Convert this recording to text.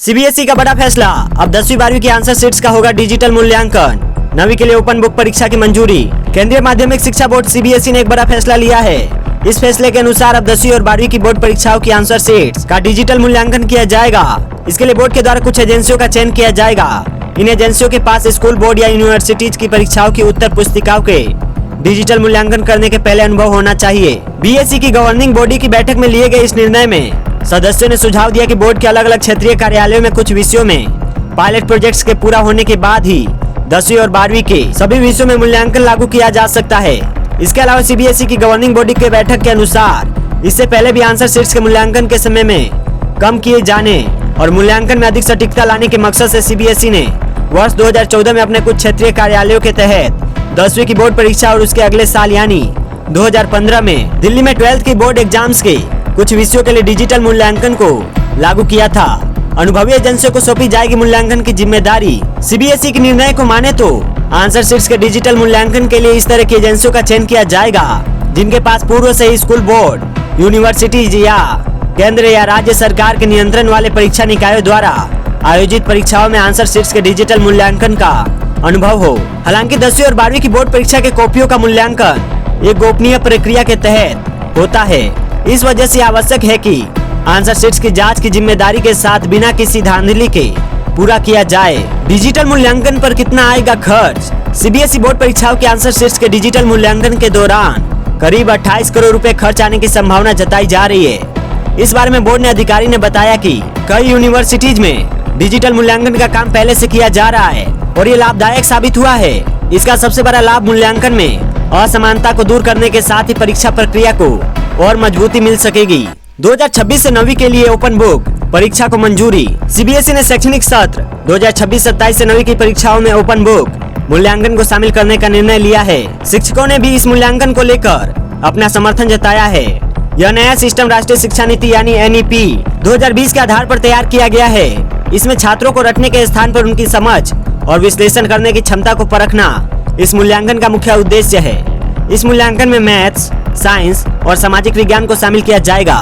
CBSE का बड़ा फैसला, अब 10वीं 12वीं की आंसर शीट्स का होगा डिजिटल मूल्यांकन। 9वीं के लिए ओपन बुक परीक्षा की मंजूरी। केंद्रीय माध्यमिक शिक्षा बोर्ड सीबीएसई ने एक बड़ा फैसला लिया है। इस फैसले के अनुसार अब 10वीं और 12वीं की बोर्ड परीक्षाओं की आंसर शीट्स का डिजिटल मूल्यांकन किया जाएगा। इसके लिए बोर्ड के द्वारा कुछ एजेंसियों का चयन किया जाएगा। इन एजेंसियों के पास स्कूल बोर्ड या यूनिवर्सिटीज की परीक्षाओं की उत्तर पुस्तिकाओं के डिजिटल मूल्यांकन करने के पहले अनुभव होना चाहिए। बीएसई की गवर्निंग बॉडी की बैठक में लिए गए इस निर्णय में सदस्यों ने सुझाव दिया कि बोर्ड के अलग अलग क्षेत्रीय कार्यालयों में कुछ विषयों में पायलट प्रोजेक्ट्स के पूरा होने के बाद ही 10वीं और 12वीं के सभी विषयों में मूल्यांकन लागू किया जा सकता है। इसके अलावा सीबीएसई की गवर्निंग बॉडी के बैठक के अनुसार इससे पहले भी आंसर शीट्स के मूल्यांकन के समय में कम किए जाने और मूल्यांकन में अधिक सटीकता लाने के मकसद से सीबीएसई ने वर्ष 2014 में अपने कुछ क्षेत्रीय कार्यालयों के तहत 10वीं की बोर्ड परीक्षा और उसके अगले साल यानी 2015 में दिल्ली में 12th की बोर्ड एग्जाम्स के कुछ विषयों के लिए डिजिटल मूल्यांकन को लागू किया था। अनुभवी एजेंसियों को सौंपी जाएगी मूल्यांकन की जिम्मेदारी। सीबीएसई के निर्णय को माने तो आंसर शीट्स के डिजिटल मूल्यांकन के लिए इस तरह की एजेंसियों का चयन किया जाएगा जिनके पास पूर्व से ही स्कूल बोर्ड, यूनिवर्सिटीज या केंद्र या राज्य सरकार के नियंत्रण वाले परीक्षा निकायों द्वारा आयोजित परीक्षाओं में आंसर शीट्स के डिजिटल मूल्यांकन का अनुभव हो। हालांकि 10वीं और 12वीं की बोर्ड परीक्षा के कॉपियों का मूल्यांकन एक गोपनीय प्रक्रिया के तहत होता है। इस वजह से आवश्यक है कि आंसर शीट्स की जांच की जिम्मेदारी के साथ बिना किसी धांधली के पूरा किया जाए। डिजिटल मूल्यांकन पर कितना आएगा खर्च? सीबीएसई बोर्ड परीक्षाओं के आंसर शीट्स के डिजिटल मूल्यांकन के दौरान करीब 28 करोड़ रुपए खर्च आने की संभावना जताई जा रही है। इस बारे में बोर्ड ने अधिकारी ने बताया कि कई यूनिवर्सिटीज में डिजिटल मूल्यांकन का काम पहले से किया जा रहा है और ये लाभदायक साबित हुआ है। इसका सबसे बड़ा लाभ मूल्यांकन में असमानता को दूर करने के साथ ही परीक्षा प्रक्रिया को और मजबूती मिल सकेगी। 2026 से 9वीं के लिए ओपन बुक परीक्षा को मंजूरी। सीबीएसई ने शैक्षणिक सत्र 2026-27 से 9वीं की परीक्षाओं में ओपन बुक मूल्यांकन को शामिल करने का निर्णय लिया है। शिक्षकों ने भी इस मूल्यांकन को लेकर अपना समर्थन जताया है। यह नया सिस्टम राष्ट्रीय शिक्षा नीति यानी NEP 2020 के आधार पर तैयार किया गया है। इसमें छात्रों को रटने के स्थान पर उनकी समझ और विश्लेषण करने की क्षमता को परखना इस मूल्यांकन का मुख्य उद्देश्य है। इस मूल्यांकन में मैथ्स, साइंस और सामाजिक विज्ञान को शामिल किया जाएगा।